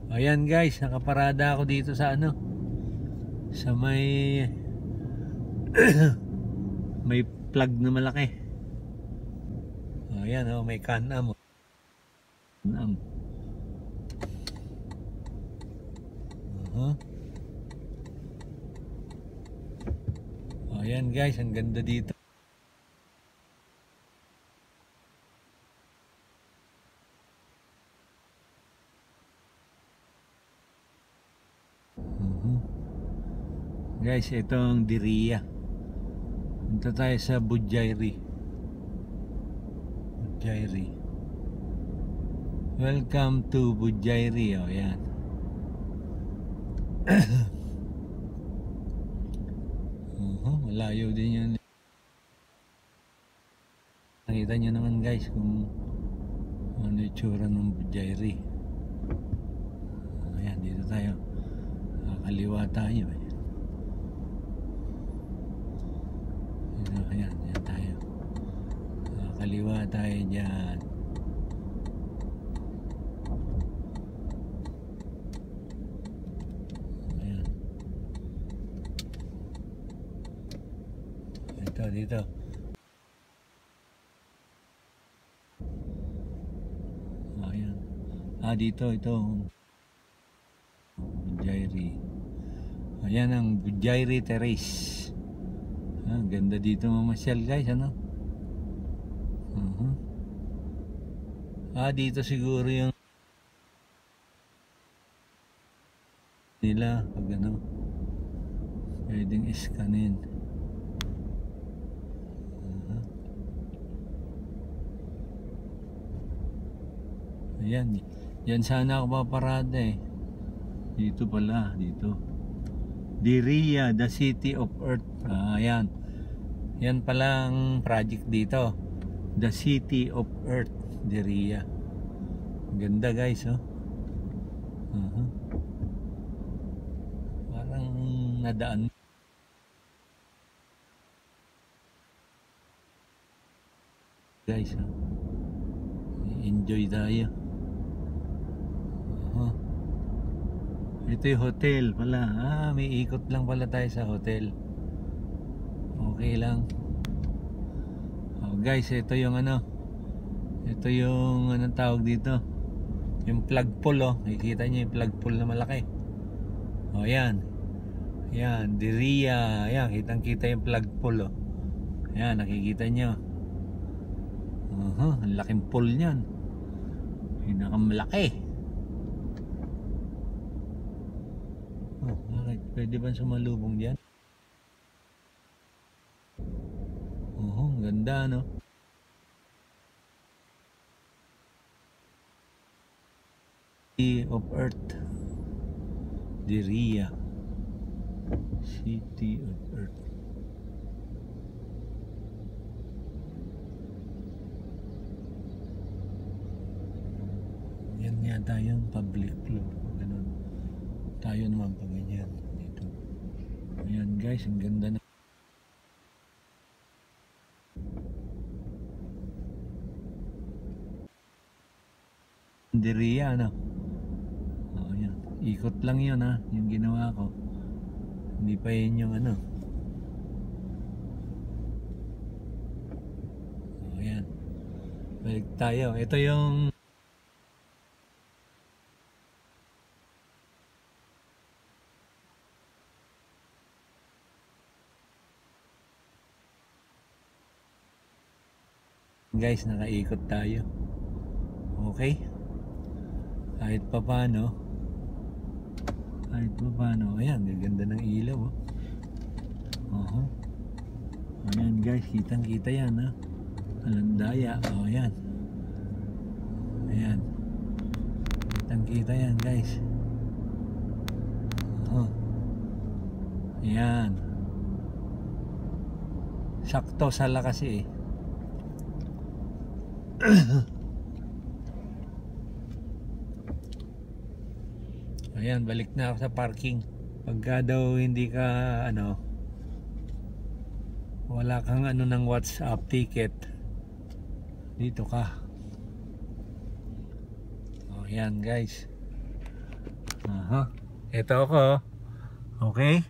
Ayan guys, nakaparada ako dito sa ano, sa may may plug na malaki. Ayan oh, may Can-Am. Can-Am. Ayan guys, ang ganda dito. Guys, ito ang Diriyah. Punta tayo sa Budjayri. Budjayri. Welcome to Budjayri. O, yan. Malayo din yun. Nakita nyo naman guys kung ano yung tsura ng Budjayri. Ayan, dito tayo. Kaliwa tayo eh. Ayan, ayan tayo. Kaliwa tayo dyan. Ayan. Ito, dito. Ayan. Dito, ito. Budjayri. Ayan ang Budjayri Terrace. Ganda dito mamasyal guys, ano? Dito siguro yung nila pag ano, pwedeng iskanin. Ayan, yan sana ako paparada eh. Dito pala, dito. Diriyah, the city of earth. Ayan. Yan pala ang project dito. The city of earth, Diriyah. Ganda guys, oh. Parang nadaan. Guys, oh. Enjoy tayo. Ito yung hotel pala. May ikot lang pala tayo sa hotel. Okay lang. Guys, ito yung ano. Ito yung anong tawag dito. Yung flagpole oh. Nakikita nyo yung flagpole na malaki. Yan. Yan, Diriyah. Yan, kitang kita yung flagpole oh. Yan, nakikita nyo. Ang laking pole nyan. Pinakamalaki. Bakit? Pwede ba sumalubong dyan? Ang ganda no? City of Earth, Diriyah, City of Earth. Yan yata yung public club. Ganun. Tayo naman pag ganyan dito. Ayan guys, ang ganda na. Diriyah ano. Yan. Ikot lang yun ha, yung ginawa ko. Hindi pa yun yung ano. Ayan. Balik tayo. Ito yung guys, nakaikot tayo. Okay? Kahit pa paano, ayan, gaganda ng ilaw oh. Ayan guys, kitang kita yan ha. Alandaya, ayan. Ayan, kitang kita yan guys. Ayan, sakto sala kasi eh. Ayan, balik na ako sa parking. Pagka daw hindi ka ano, wala kang ano ng WhatsApp ticket, dito ka. Ayan guys. Ito ako. Okay?